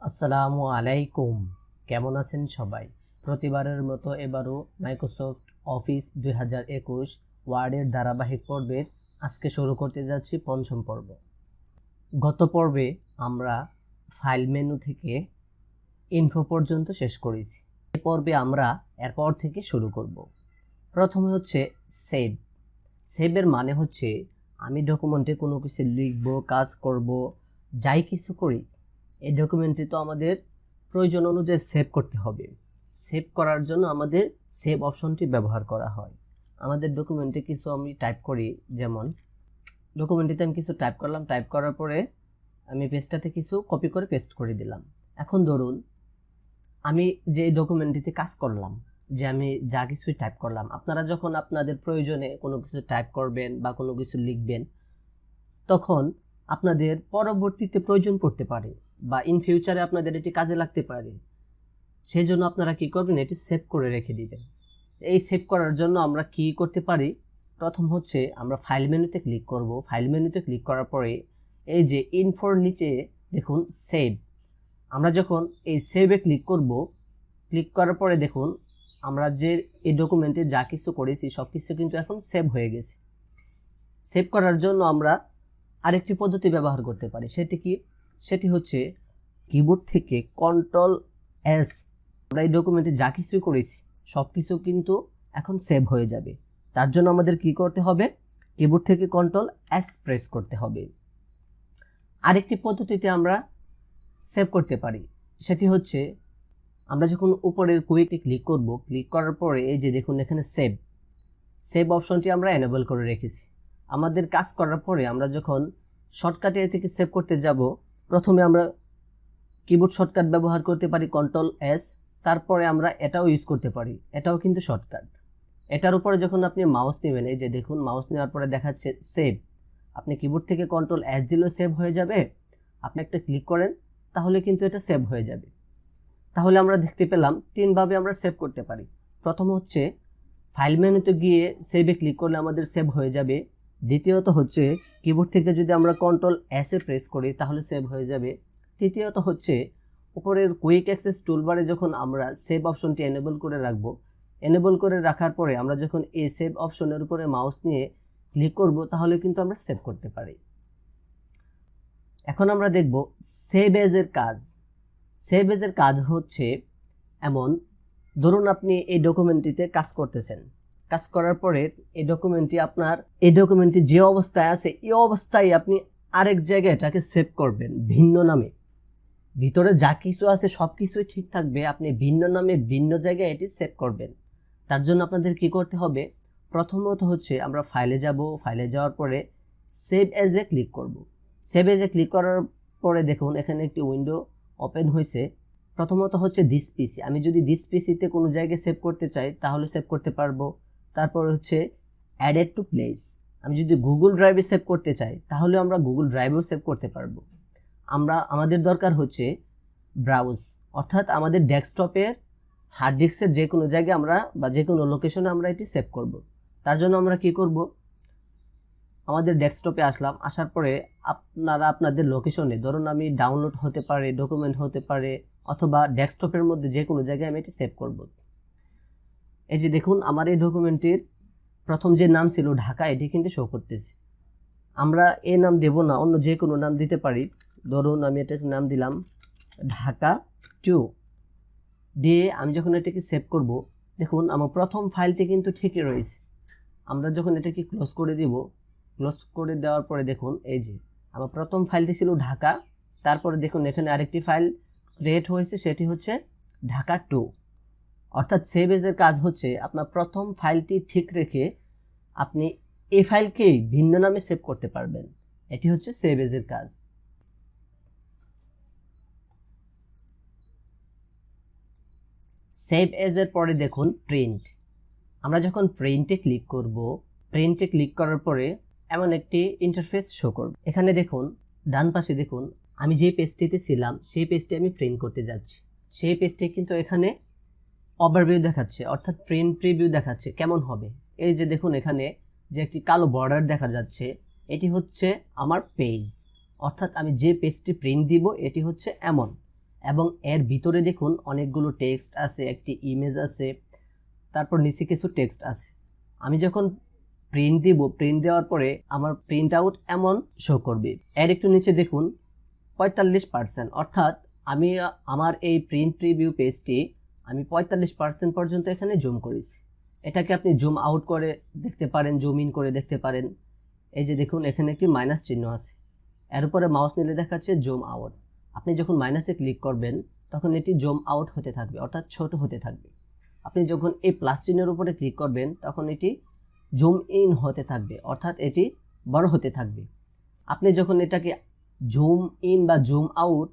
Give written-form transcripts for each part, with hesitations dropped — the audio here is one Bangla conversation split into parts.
আসসালামু আলাইকুম। কেমন আছেন সবাই? প্রতিবারের মতো এবারও মাইক্রোসফট অফিস 2021 ওয়ার্ডের ধারাবাহিক পর্বের আজকে শুরু করতে যাচ্ছি পঞ্চম পর্ব। গত পর্বে আমরা ফাইল মেনু থেকে ইনফো পর্যন্ত শেষ করেছি। এই পর্বে আমরা এরপর থেকে শুরু করব। প্রথমে হচ্ছে সেভ। সেভের মানে হচ্ছে আমি ডকুমেন্টে কোনো কিছু লিখব, কাজ করব, যাই কিছু করি, এই ডকুমেন্টটি তো আমাদের প্রয়োজন অনুযায়ী সেভ করতে হবে। সেভ করার জন্য আমাদের সেভ অপশনটি ব্যবহার করা হয়। আমাদের ডকুমেন্টে কিছু আমি টাইপ করি, যেমন ডকুমেন্টটিতে আমি কিছু টাইপ করলাম, টাইপ করার পরে আমি পেজটাতে কিছু কপি করে পেস্ট করে দিলাম। এখন ধরুন আমি যে ডকুমেন্টটিতে কাজ করলাম, যে আমি যা কিছুই টাইপ করলাম, আপনারা যখন আপনাদের প্রয়োজনে কোনো কিছু টাইপ করবেন বা কোনো কিছু লিখবেন, তখন আপনাদের পরবর্তীতে প্রয়োজন পড়তে পারে বা ইন ফিউচারে আপনাদের এটি কাজে লাগতে পারে। সেই জন্য আপনারা কি করবেন, এটি সেভ করে রেখে দিবেন। এই সেভ করার জন্য আমরা কি করতে পারি, প্রথম হচ্ছে আমরা ফাইল মেনুতে ক্লিক করব। ফাইল মেনুতে ক্লিক করার পরে এই যে ইনফোর নিচে দেখুন সেভ। আমরা যখন এই সেভে ক্লিক করব, ক্লিক করার পরে দেখুন আমরা যে এই ডকুমেন্টে যা কিছু করেছি সব কিছু কিন্তু এখন সেভ হয়ে গেছে। সেভ করার জন্য আমরা আরেকটি পদ্ধতি ব্যবহার করতে পারি। সেটি হচ্ছে কিবোর্ড থেকে Ctrl+S। আমরা এই ডকুমেন্টে যা কিছু করেছি সব কিছু কিন্তু এখন সেভ হয়ে যাবে। তার জন্য আমাদের কি করতে হবে, কিবোর্ড থেকে Ctrl+S প্রেস করতে হবে। আরেকটি পদ্ধতিতে আমরা সেভ করতে পারি, সেটি হচ্ছে আমরা যখন উপরের কুইকে ক্লিক করব, ক্লিক করার পরে এই যে দেখুন এখানে সেভ অপশনটি আমরা এনেবল করে রেখেছি। আমাদের কাজ করার পরে আমরা যখন শর্টকাটে এ থেকে সেভ করতে যাব, প্রথমে আমরা কিবোর্ড শর্টকাট ব্যবহার করতে পারি Ctrl+S, তারপরে আমরা এটাও ইউজ করতে পারি, এটাও কিন্তু শর্টকাট। এটার উপরে যখন আপনি মাউস নেবেন, এই যে দেখুন মাউস নেওয়ার পরে দেখাচ্ছে সেভ, আপনি কিবোর্ড থেকে Ctrl+S দিলেও সেভ হয়ে যাবে। আপনি একটা ক্লিক করেন তাহলে কিন্তু এটা সেভ হয়ে যাবে। তাহলে আমরা দেখতে পেলাম তিনভাবে আমরা সেভ করতে পারি। প্রথম হচ্ছে ফাইল মেনুতে গিয়ে সেভে ক্লিক করলে আমাদের সেভ হয়ে যাবে। দ্বিতীয়ত হচ্ছে কিবোর্ড থেকে যদি আমরা Ctrl+S প্রেস করি তাহলে সেভ হয়ে যাবে। তৃতীয়ত হচ্ছে উপরের কুইক অ্যাক্সেস টুলবারে যখন আমরা সেভ অপশনটি এনেবল করে রাখব, এনেবল করে রাখার পরে আমরা যখন এই সেভ অপশনের উপরে মাউস নিয়ে ক্লিক করব তাহলে কিন্তু আমরা সেভ করতে পারি। এখন আমরা দেখব সেভ এজের কাজ। সেভ এজের কাজ হচ্ছে এমন, ধরুন আপনি এই ডকুমেন্টটিতে কাজ করতেছেন, কাজ করার পরে এই ডকুমেন্টটি যে অবস্থায় আছে এই অবস্থায় আপনি আরেক জায়গায় এটাকে সেভ করবেন ভিন্ন নামে। ভিতরে যা কিছু আছে সব কিছুই ঠিক থাকবে, আপনি ভিন্ন নামে ভিন্ন জায়গায় এটি সেভ করবেন। তার জন্য আপনাদের কি করতে হবে, প্রথমত হচ্ছে আমরা ফাইলে যাব, ফাইলে যাওয়ার পরে সেভ এজে ক্লিক করব। সেভ এজে ক্লিক করার পরে দেখুন এখানে একটি উইন্ডো ওপেন হয়েছে। প্রথমত হচ্ছে দিস পিসি, আমি যদি দিস পিসিতে কোনো জায়গায় সেভ করতে চাই তাহলে সেভ করতে পারবো। তারপর হচ্ছে অ্যাডেড টু প্লেস, আমি যদি গুগল ড্রাইভে সেভ করতে চাই তাহলে আমরা গুগল ড্রাইভেও সেভ করতে পারবো। আমাদের দরকার হচ্ছে ব্রাউজ, অর্থাৎ আমাদের ডেস্কটপের হার্ড ডিস্কের যে কোনো জায়গায় আমরা বা যে কোনো লোকেশনে আমরা এটি সেভ করব। তার জন্য আমরা কি করব, আমাদের ডেস্কটপে আসলাম, আসার পরে আপনারা আপনাদের লোকেশনে, ধরুন আমি ডাউনলোড হতে পারে, ডকুমেন্ট হতে পারে, অথবা ডেস্কটপের মধ্যে যে কোনো জায়গায় আমি এটি সেভ করব। এই যে দেখুন আমার এই ডকুমেন্টের প্রথম যে নাম ছিল ঢাকা, এটি কিন্তু শো করতেছে। আমরা এই নাম দেব না, অন্য যে কোনো নাম দিতে পারি। ধরুন আমি এটাকে নাম দিলাম ঢাকা 2 দিয়ে আমি যখন এটাকে সেভ করব, দেখুন আমার প্রথম ফাইলটি কিন্তু ঠিকই রয়েছে। আমরা যখন এটাকে ক্লোজ করে দিব, ক্লোজ করে দেওয়ার পরে দেখুন এই যে আমার প্রথম ফাইলটি ছিল ঢাকা, তারপরে দেখুন এখানে আরেকটি ফাইল ক্রিয়েট হয়েছে, সেটি হচ্ছে ঢাকা 2। অর্থাৎ সেভ এজের কাজ হচ্ছে আপনার প্রথম ফাইলটি ঠিক রেখে আপনি এই ফাইলকেই ভিন্ন নামে সেভ করতে পারবেন। এটি হচ্ছে সেভ এজের কাজ। সেভ এজের পরে দেখুন প্রিন্ট। আমরা যখন প্রিন্টে ক্লিক করব, প্রিন্টে ক্লিক করার পরে এমন একটি ইন্টারফেস শো করবে। এখানে দেখুন ডান পাশে দেখুন আমি যে পেজটিতে ছিলাম সেই পেজটি আমি প্রিন্ট করতে যাচ্ছি। সেই পেজটি কিন্তু এখানে ওভারভিউ দেখাচ্ছে, অর্থাৎ প্রিন্ট প্রিভিউ দেখাচ্ছে কেমন হবে। এই যে দেখুন এখানে যে একটি কালো বর্ডার দেখা যাচ্ছে, এটি হচ্ছে আমার পেজ, অর্থাৎ আমি যে পেজটি প্রিন্ট দিব এটি হচ্ছে এমন। এবং এর ভিতরে দেখুন অনেকগুলো টেক্সট আছে, একটি ইমেজ আছে, তারপর নিচে কিছু টেক্সট আছে। আমি যখন প্রিন্ট দিব, প্রিন্ট দেওয়ার পরে আমার প্রিন্ট আউট এমন শো করবে। এর একটু নিচে দেখুন 45%, অর্থাৎ আমি আমার এই প্রিন্ট প্রিভিউ পেজটি আমি 45% পর্যন্ত এখানে জুম করেছি। এটাকে আপনি জুম আউট করে দেখতে পারেন, জুম ইন করে দেখতে পারেন। এই যে দেখুন এখানে একটি মাইনাস চিহ্ন আছে, এর উপরে মাউস নিলে দেখাচ্ছে জুম আউট। আপনি যখন মাইনাসে ক্লিক করবেন তখন এটি জুম আউট হতে থাকবে, অর্থাৎ ছোট হতে থাকবে। আপনি যখন এই প্লাস চিহ্নের উপরে ক্লিক করবেন তখন এটি জুম ইন হতে থাকবে, অর্থাৎ এটি বড় হতে থাকবে। আপনি যখন এটাকে জুম ইন বা জুম আউট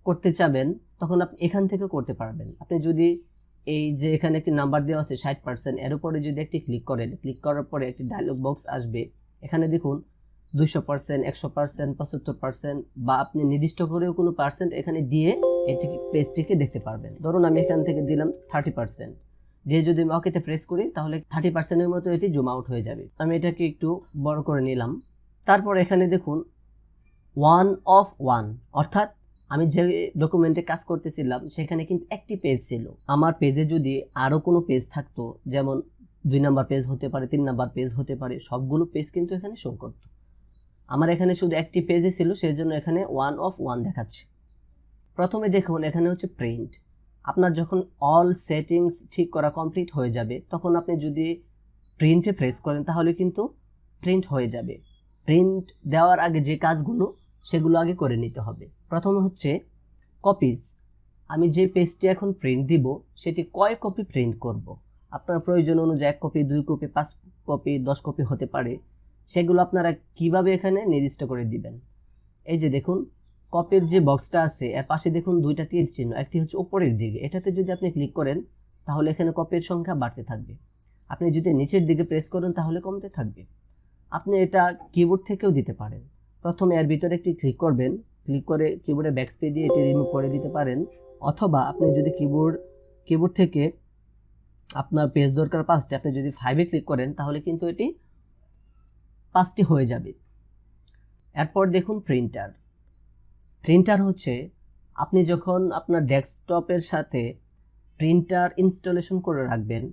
করতে চাবেন তখন আপনি এখান থেকে করতে পারবেন। আপনি যদি এই যে এখানে একটি নাম্বার দেওয়া আছে 60%, এর উপরে যদি একটি ক্লিক করেন, ক্লিক করার পরে একটি ডায়লগ বক্স আসবে। এখানে দেখুন 200%, 100%, 75% বা আপনি নির্দিষ্ট করেও কোনো পার্সেন্ট এখানে দিয়ে এটি পেজটিকে দেখতে পারবেন। ধরুন আমি এখান থেকে দিলাম 30%, দিয়ে যদি আমি ওকেতে প্রেস করি তাহলে 30%-এর মতো এটি জুম আউট হয়ে যাবে। আমি এটাকে একটু বড় করে নিলাম। তারপর এখানে দেখুন 1 of 1, অর্থাৎ আমি যে ডকুমেন্টে কাজ করতেছিলাম সেখানে কিন্তু একটি পেজ ছিল। আমার পেজে যদি আরও কোনো পেজ থাকতো, যেমন 2 নাম্বার পেজ হতে পারে, 3 নাম্বার পেজ হতে পারে, সবগুলো পেজ কিন্তু এখানে শো করতো। আমার এখানে শুধু একটি পেজে ছিল, সেই জন্য এখানে 1 of 1 দেখাচ্ছে। প্রথমে দেখুন এখানে হচ্ছে প্রিন্ট। আপনার যখন অল সেটিংস ঠিক করা কমপ্লিট হয়ে যাবে তখন আপনি যদি প্রিন্টে প্রেস করেন তাহলে কিন্তু প্রিন্ট হয়ে যাবে। প্রিন্ট দেওয়ার আগে যে কাজগুলো সেগুলো আগে করে নিতে হবে। প্রথমে হচ্ছে কপিজ। আমি যে পেজটি এখন প্রিন্ট দিব সেটি কয় কপি প্রিন্ট করব। আপনার প্রয়োজন অনুযায়ী 1 কপি, 2 কপি, 5 কপি, 10 কপি হতে পারে। সেগুলো আপনারা কিভাবে এখানে নির্দিষ্ট করে দিবেন। এই যে দেখুন কপির যে বক্সটা আছে এর পাশে দেখুন 2টা তীর চিহ্ন, একটি হচ্ছে উপরের দিকে, এটাতে যদি আপনি ক্লিক করেন তাহলে এখানে কপির সংখ্যা বাড়তে থাকবে। আপনি যদি নিচের দিকে প্রেস করেন তাহলে কমতে থাকবে। আপনি এটা কিবোর্ড থেকেও দিতে পারেন। প্রথমে এর ভিতরে একটি ক্লিক করবেন, ক্লিক করে কিবোর্ডে ব্যাকস্পেস দিয়ে এটি রিমুভ করে দিতে পারেন, অথবা আপনি যদি কিবোর্ড থেকে আপনার পেজ দরকার 5টি, আপনি যদি 5-এ ক্লিক করেন তাহলে কিন্তু এটি 5টি হয়ে যাবে। এরপর দেখুন প্রিন্টার। প্রিন্টার হচ্ছে আপনি যখন আপনার ডেস্কটপের সাথে প্রিন্টার ইনস্টলেশন করে রাখবেন,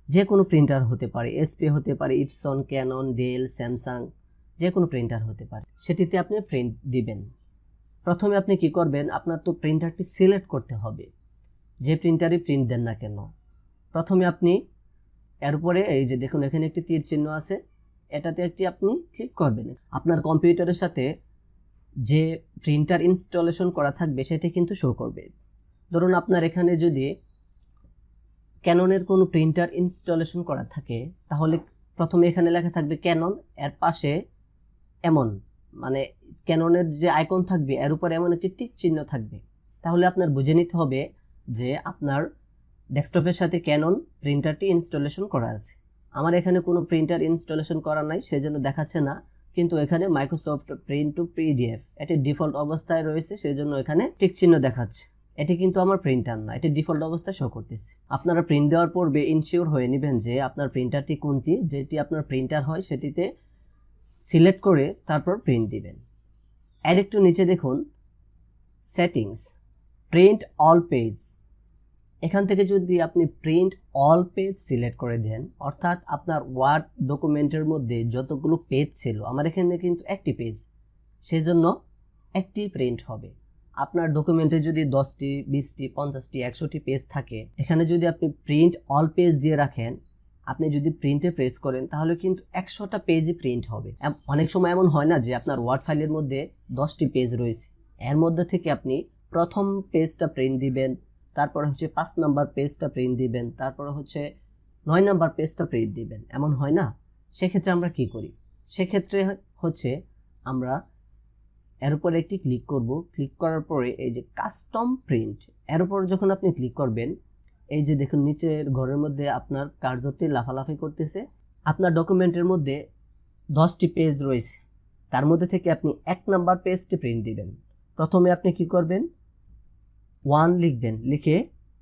যে কোনো প্রিন্টার হতে পারে, এসপি হতে পারে, ইপসন, ক্যানন, ডেল, স্যামসাং, যে কোনো প্রিন্টার হতে পারে, সেটিতে আপনি প্রিন্ট দিবেন। প্রথমে আপনি কি করবেন, আপনার তো প্রিন্টারটি সিলেক্ট করতে হবে, যে প্রিন্টারই প্রিন্ট দেন না কেন। প্রথমে আপনি এর উপরে এই যে দেখুন এখানে একটি তীর চিহ্ন আছে, এটাতে একটি আপনি ক্লিক করবেন। আপনার কম্পিউটারের সাথে যে প্রিন্টার ইনস্টলেশন করা থাকবে সেটি কিন্তু শো করবে। ধরুন আপনার এখানে যদি ক্যাননের কোনো প্রিন্টার ইনস্টলেশন করা থাকে তাহলে প্রথমে এখানে লেখা থাকবে ক্যানন, এর পাশে এমন মানে ক্যাননের যে আইকন থাকবে এর উপর এমন একটি টিক চিহ্ন থাকবে। তাহলে আপনার বুঝে নিতে হবে যে আপনার ডেস্কটপের সাথে ক্যানন প্রিন্টারটি ইনস্টলেশন করা আছে। আমার এখানে কোনো প্রিন্টার ইনস্টলেশন করা নাই, সেজন্য দেখাচ্ছে না, কিন্তু এখানে মাইক্রোসফট প্রিন্ট টু পিডিএফ এটি ডিফল্ট অবস্থায় রয়েছে, সেজন্য এখানে টিক চিহ্ন দেখাচ্ছে। এটি কিন্তু আমার প্রিন্টার না, এটি ডিফল্ট অবস্থায় শো করতেছে। আপনারা প্রিন্ট দেওয়ার পূর্বে ইনশিওর হয়ে নেবেন যে আপনার প্রিন্টারটি কোনটি, যেটি আপনার প্রিন্টার হয় সেটিতে সিলেক্ট করে তারপর প্রিন্ট দিবেন। এর একটু নিচে দেখুন সেটিংস, প্রিন্ট অল পেজ। এখান থেকে যদি আপনি প্রিন্ট অল পেজ সিলেক্ট করে দেন, অর্থাৎ আপনার ওয়ার্ড ডকুমেন্টের মধ্যে যতগুলো পেজ ছিল, আমার এখানে কিন্তু একটি পেজ, সেজন্য একটি প্রিন্ট হবে। আপনার ডকুমেন্টে যদি 10টি, 20টি, 50টি, 100টি পেজ থাকে, এখানে যদি আপনি প্রিন্ট অল পেজ দিয়ে রাখেন, আপনি যদি প্রিন্টে প্রেস করেন তাহলে কিন্তু 100টা পেজই প্রিন্ট হবে। অনেক সময় এমন হয় না যে আপনার ওয়ার্ড ফাইলের মধ্যে 10টি পেজ রয়েছে, এর মধ্যে থেকে আপনি প্রথম পেজটা প্রিন্ট দিবেন, তারপরে হচ্ছে 5 নাম্বার পেজটা প্রিন্ট দিবেন, তারপরে হচ্ছে 9 নাম্বার পেজটা প্রিন্ট দিবেন, এমন হয় না? সেক্ষেত্রে আমরা কি করি? সেক্ষেত্রে হচ্ছে আমরা এর উপরে একটি ক্লিক করব, ক্লিক করার পরে এই যে কাস্টম প্রিন্ট, এর উপর যখন আপনি ক্লিক করবেন, এই যে দেখুন নিচের ঘরের মধ্যে আপনার কার্সরটি লাফালাফি করতেছে। আপনার ডকুমেন্টের মধ্যে 10টি পেজ রয়েছে, তার মধ্যে থেকে আপনি 1 নাম্বার পেজটি প্রিন্ট দিবেন। প্রথমে আপনি কি করবেন, 1 লিখবেন, লিখে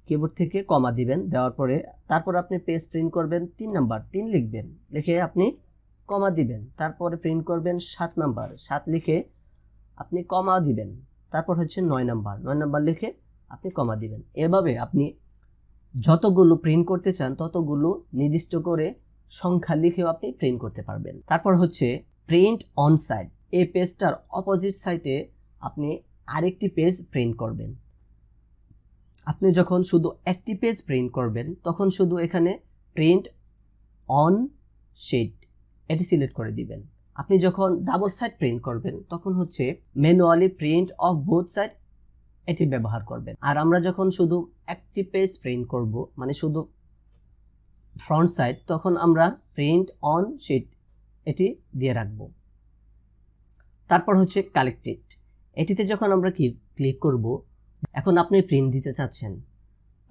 কিবোর্ড থেকে কমা দিবেন, দেওয়ার পরে তারপর আপনি পেজ প্রিন্ট করবেন 3 নাম্বার, 3 লিখবেন, লিখে আপনি কমা দিবেন, তারপরে প্রিন্ট করবেন 7 নাম্বার, 7 লিখে আপনি কমা দিবেন, তারপর হচ্ছে 9 নাম্বার লিখে আপনি কমা দিবেন। এভাবে আপনি যতগুলো প্রিন্ট করতে চান ততগুলো নির্দিষ্ট করে সংখ্যা লিখেও আপনি প্রিন্ট করতে পারবেন। তারপর হচ্ছে প্রিন্ট অন সাইড। এই পেজটার অপোজিট সাইডে আপনি আরেকটি পেজ প্রিন্ট করবেন। আপনি যখন শুধু একটি পেজ প্রিন্ট করবেন তখন শুধু এখানে প্রিন্ট অন শিট এটি সিলেক্ট করে দিবেন। আপনি যখন ডাবল সাইড প্রিন্ট করবেন তখন হচ্ছে manually print of both side এটি ব্যবহার করবেন। আর আমরা যখন শুধু একটি পেজ প্রিন্ট করব, মানে শুধু ফ্রন্ট সাইড, তখন আমরা প্রিন্ট অন শিট এটি দিয়ে রাখব। তারপর হচ্ছে কালেক্টেড। এটিতে যখন আমরা ক্লিক করব, এখন আপনি প্রিন্ট দিতে চাচ্ছেন,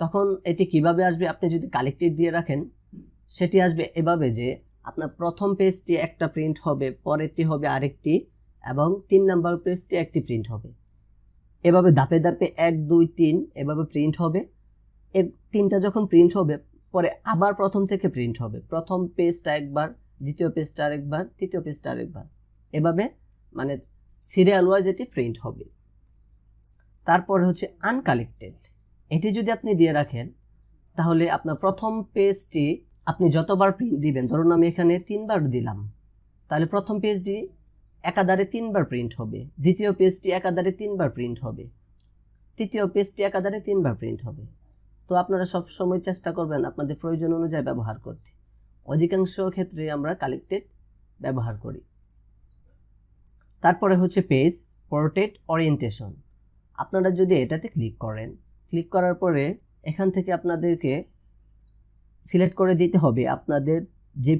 তখন এটি কিভাবে আসবে? আপনি যদি কালেক্টেড দিয়ে রাখেন সেটি আসবে এভাবে যে আপনার প্রথম পেজটি একটা প্রিন্ট হবে, পরেরটি হবে আরেকটি, এবং 3 নাম্বার পেজটি একটি প্রিন্ট হবে। এভাবে ধাপে ধাপে 1 2 3 এভাবে প্রিন্ট হবে। এই 3টা যখন প্রিন্ট হবে পরে আবার প্রথম থেকে প্রিন্ট হবে। প্রথম পেজটা একবার, দ্বিতীয় পেজটা আরেকবার, তৃতীয় পেজটা আরেকবার, এভাবে মানে সিরিয়াল ওয়াইজ এটি প্রিন্ট হবে। তারপরে হচ্ছে আনকালেক্টেড। এটি যদি আপনি দিয়ে রাখেন তাহলে আপনার প্রথম পেজটি আপনি যতবার প্রিন্ট দিবেন, ধরুন আমি এখানে 3 বার দিলাম, তাহলে প্রথম পেজটি একাধারে 3 বার প্রিন্ট হবে, দ্বিতীয় পেজটি একাধারে 3 বার প্রিন্ট হবে, তৃতীয় পেজটি একাধারে 3 বার প্রিন্ট হবে। তো আপনারা সব সময় চেষ্টা করবেন আপনাদের প্রয়োজন অনুযায়ী ব্যবহার করতে। অধিকাংশ ক্ষেত্রে আমরা কালেক্টেড ব্যবহার করি। তারপরে হচ্ছে পেজ পোর্ট্রেট ওরিয়েন্টেশন। আপনারা যদি এটাতে ক্লিক করেন, ক্লিক করার পরে এখান থেকে আপনাদেরকে সিলেক্ট করে দিতে হবে আপনাদের যে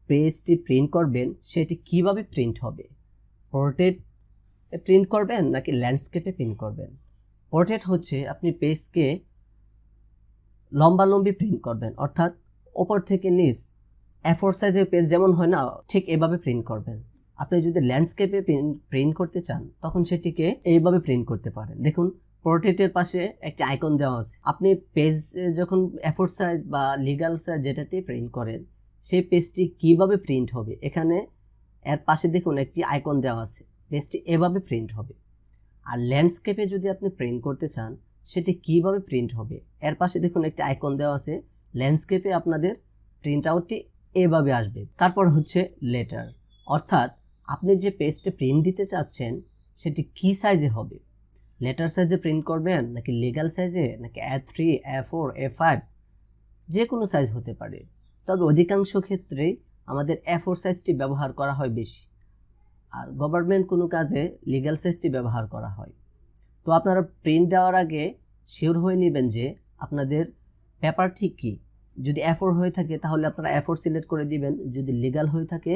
পেজটি প্রিন্ট করবেন সেটি কিভাবে প্রিন্ট হবে। পোর্ট্রেট প্রিন্ট করবেন নাকি ল্যান্ডস্কেপে প্রিন্ট করবেন। পোর্ট্রেট হচ্ছে আপনি পেজকে লম্বালম্বি প্রিন্ট করবেন, অর্থাৎ ওপর থেকে নিচ A4 সাইজের পেজ যেমন হয় না, ঠিক এভাবে প্রিন্ট করবেন। আপনি যদি ল্যান্ডস্কেপে প্রিন্ট করতে চান তখন সেটিকে এইভাবে প্রিন্ট করতে পারেন। দেখুন পোর্ট্রেটের পাশে একটি আইকন দেওয়া আছে। আপনি পেজ যখন A4 সাইজ বা লিগ্যাল সাইজ যেটাতে প্রিন্ট করেন সেই পেজটি কিভাবে প্রিন্ট হবে, এখানে এর পাশে দেখুন একটি আইকন দেওয়া আছে, পেজটি এভাবে প্রিন্ট হবে। আর ল্যান্ডস্কেপে যদি আপনি প্রিন্ট করতে চান সেটি কিভাবে প্রিন্ট হবে, এর পাশে দেখুন একটি আইকন দেওয়া আছে, ল্যান্ডস্কেপে আপনাদের প্রিন্ট আউটটি এভাবে আসবে। তারপর হচ্ছে লেটার, অর্থাৎ আপনি যে পেজটি প্রিন্ট দিতে চাচ্ছেন সেটি কি সাইজে হবে। লেটার সাইজে প্রিন্ট করবেন নাকি লিগ্যাল সাইজে, নাকি A3, A4, A5, যে কোনো সাইজ হতে পারে। তবে অধিকাংশ ক্ষেত্রেই আমাদের A4 সাইজটি ব্যবহার করা হয় বেশি, আর গভর্নমেন্ট কোনো কাজে লিগ্যাল সাইজটি ব্যবহার করা হয়। তো আপনারা প্রিন্ট দেওয়ার আগে শিওর হয়ে নেবেন যে আপনাদের পেপার ঠিক কী। যদি A4 হয়ে থাকে তাহলে আপনারা A4 সিলেক্ট করে দিবেন, যদি লিগ্যাল হয়ে থাকে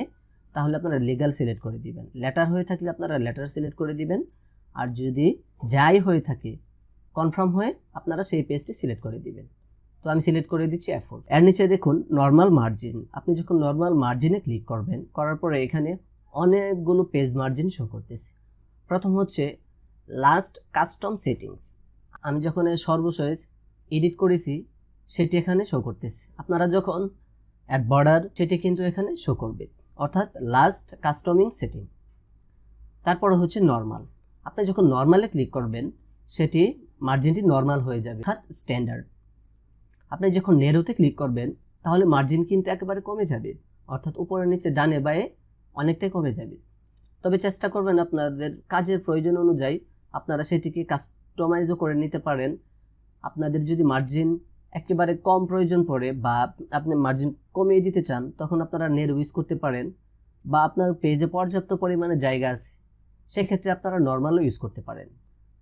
তাহলে আপনারা লিগ্যাল সিলেক্ট করে দিবেন, লেটার হয়ে থাকলে আপনারা লেটার সিলেক্ট করে দিবেন, আর যদি যাই হয়ে থাকে কনফার্ম হয়ে আপনারা সেই পেজটি সিলেক্ট করে দিবেন। তো আমি সিলেক্ট করে দিচ্ছি A4। এর নিচে দেখুন নর্মাল মার্জিন। আপনি যখন নর্মাল মার্জিনে ক্লিক করবেন, করার পরে এখানে অনেকগুলো পেজ মার্জিন শো করতেছে। প্রথম হচ্ছে লাস্ট কাস্টম সেটিংস। আমি যখন সর্বশেষ এডিট করেছি সেটি এখানে শো করতেছে। আপনারা যখন অ্যাড বর্ডার সেটি কিন্তু এখানে শো করবে, অর্থাৎ লাস্ট কাস্টমিং সেটিং। তারপরে হচ্ছে নর্মাল। আপনি যখন নর্মালে ক্লিক করবেন সেটি মার্জিনটি নর্মাল হয়ে যাবে, অর্থাৎ স্ট্যান্ডার্ড। আপনি যখন নেরোতে ক্লিক করবেন তাহলে মার্জিন কিন্তু একেবারে কমে যাবে, অর্থাৎ উপরে নিচে ডানে বায়ে অনেকটাই কমে যাবে। তবে চেষ্টা করবেন আপনাদের কাজের প্রয়োজন অনুযায়ী আপনারা সেটিকে কাস্টমাইজও করে নিতে পারেন। আপনাদের যদি মার্জিন একেবারে কম প্রয়োজন পড়ে বা আপনি মার্জিন কমিয়ে দিতে চান তখন আপনারা নেরো ইউজ করতে পারেন, বা আপনার পেজে পর্যাপ্ত পরিমাণে জায়গা আছে সেক্ষেত্রে আপনারা নর্মালও ইউজ করতে পারেন।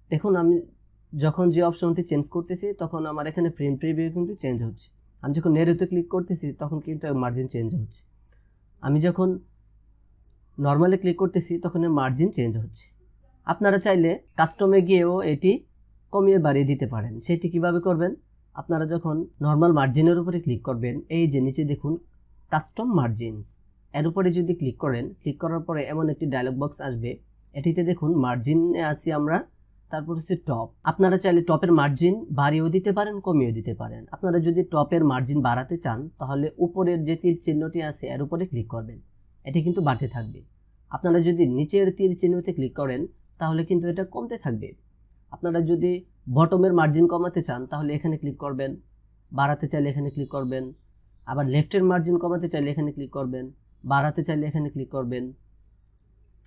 দেখুন আমি যখন যে অপশনটি চেঞ্জ করতেছি তখন আমার এখানে প্রিন্ট প্রিভিউ কিন্তু চেঞ্জ হচ্ছে। আমি যখন নেরোতে ক্লিক করতেছি তখন কিন্তু মার্জিন চেঞ্জ হচ্ছে। আমি যখন নর্মালে ক্লিক করতেছি তখন মার্জিন চেঞ্জ হচ্ছে। আপনারা চাইলে কাস্টমে গিয়েও এটি কমিয়ে বাড়িয়ে দিতে পারেন। সেটি কিভাবে করবেন? আপনারা যখন নর্মাল মার্জিনের উপরে ক্লিক করবেন, এই যে নিচে দেখুন কাস্টম মার্জিনস, এর উপরে যদি ক্লিক করেন, ক্লিক করার পরে এমন একটি ডায়লগ বক্স আসবে। এটিতে দেখুন মার্জিনে আছি আমরা, তারপর হচ্ছে টপ। আপনারা চাইলে টপের মার্জিন বাড়িয়েও দিতে পারেন, কমিয়েও দিতে পারেন। আপনারা যদি টপের মার্জিন বাড়াতে চান তাহলে উপরের যে তীর চিহ্নটি আছে এর উপরে ক্লিক করবেন, এটি কিন্তু বাড়তে থাকবে। আপনারা যদি নিচের তীর চিহ্নতে ক্লিক করেন তাহলে কিন্তু এটা কমতে থাকবে। আপনারা যদি বটমের মার্জিন কমাতে চান তাহলে এখানে ক্লিক করবেন, বাড়াতে চাইলে এখানে ক্লিক করবেন, আবার লেফটের মার্জিন কমাতে চাইলে এখানে ক্লিক করবেন, বাড়াতে চাইলে এখানে ক্লিক করবেন।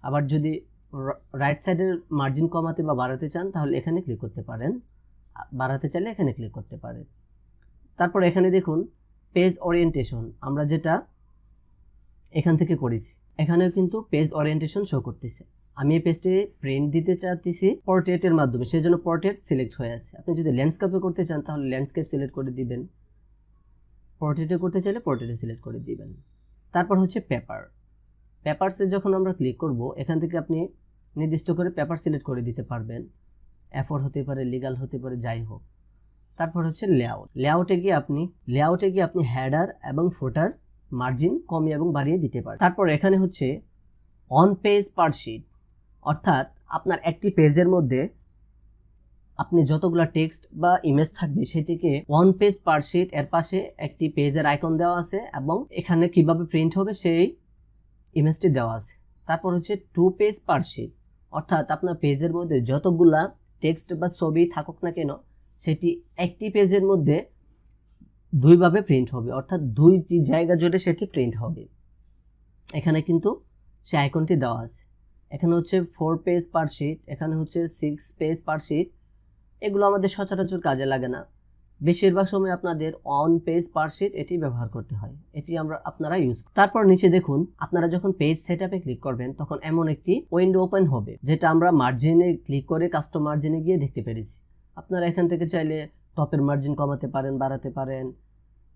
আবার যদি রাইট সাইডের মার্জিন কমাতে বা বাড়াতে চান তাহলে এখানে ক্লিক করতে পারেন, বাড়াতে চাইলে এখানে ক্লিক করতে পারেন। তারপর এখানে দেখুন পেজ ওরিয়েন্টেশন, আমরা যেটা এখান থেকে করেছি, এখানেও কিন্তু পেজ ওরিয়েন্টেশন শো করতেছে। আমি এই পেজটি প্রিন্ট দিতে চাচ্ছি পোর্ট্রেটের মাধ্যমে, সেই জন্য পোর্ট্রেট সিলেক্ট হয়ে আছে। আপনি যদি ল্যান্ডস্কেপে করতে চান তাহলে ল্যান্ডস্কেপ সিলেক্ট করে দিবেন, পোর্ট্রেটে করতে চাইলে পোর্ট্রেটে সিলেক্ট করে দিবেন। তারপর হচ্ছে পেপারসে যখন আমরা ক্লিক করব, এখান থেকে আপনি নির্দিষ্ট করে পেপার সিলেক্ট করে দিতে পারবেন, A4 হতে পারে, লিগাল হতে পারে, যাই হোক। তারপর হচ্ছে লেআউটে গিয়ে আপনি হেডার এবং ফুটার মার্জিন কমিয়ে এবং বাড়িয়ে দিতে পারেন। তারপর এখানে হচ্ছে অন পেজ পার শিট, অর্থাৎ আপনার একটি পেজের মধ্যে আপনি যতগুলো টেক্সট বা ইমেজ থাকবে সেটিকে ওয়ান পেজ পার শিট এর পাশে একটি পেজের আইকন দেওয়া আছে এবং এখানে কিভাবে প্রিন্ট হবে সেই ইমেজটি দেওয়া আছে। তারপর হচ্ছে 2 পেজ পার শিট, অর্থাৎ আপনার পেজের মধ্যে যতগুলা টেক্সট বা ছবি থাকুক না কেন সেটি একটি পেজের মধ্যে দুইভাবে প্রিন্ট হবে, অর্থাৎ দুইটি জায়গা জুড়ে সেটি প্রিন্ট হবে। এখানে কিন্তু সে আইকনটি দেওয়া আছে। এখানে হচ্ছে 4 পেজ পার শিট, এখানে হচ্ছে 6 পেজ পার শিট। এগুলো আমাদের সচরাচর কাজে লাগে না, বেশিরভাগ সময় আপনাদের অন পেজ পার শিট এটি ব্যবহার করতে হয়, এটি আপনারা ইউজ। তারপর নিচে দেখুন, আপনারা যখন পেজ সেটআপে ক্লিক করবেন তখন এমন একটি উইন্ডো ওপেন হবে, যেটা আমরা মার্জিনে ক্লিক করে কাস্টম মার্জিনে গিয়ে দেখতে পেরেছি। আপনারা এখান থেকে চাইলে টপের মার্জিন কমাতে পারেন, বাড়াতে পারেন,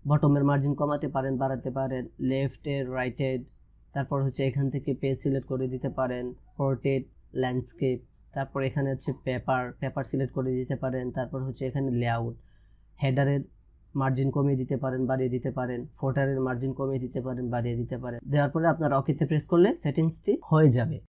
বটমের মার্জিন কমাতে পারেন, বাড়াতে পারেন, লেফটের, রাইটের। তারপর হচ্ছে এখান থেকে পেজ সিলেক্ট করে দিতে পারেন, পোর্ট্রেট, ল্যান্ডস্কেপ। তারপর এখানে হচ্ছে পেপার সিলেক্ট করে দিতে পারেন। তারপর হচ্ছে এখানে লেআউট, হেডারের মার্জিন কমিয়ে দিতে পারেন, বাড়িয়ে দিতে পারেন, ফুটারের মার্জিন কমিয়ে দিতে পারেন, বাড়িয়ে দিতে পারেন। দেওয়ার পরে আপনারা ওকেতে প্রেস করলে সেটিংসটি হয়ে যাবে।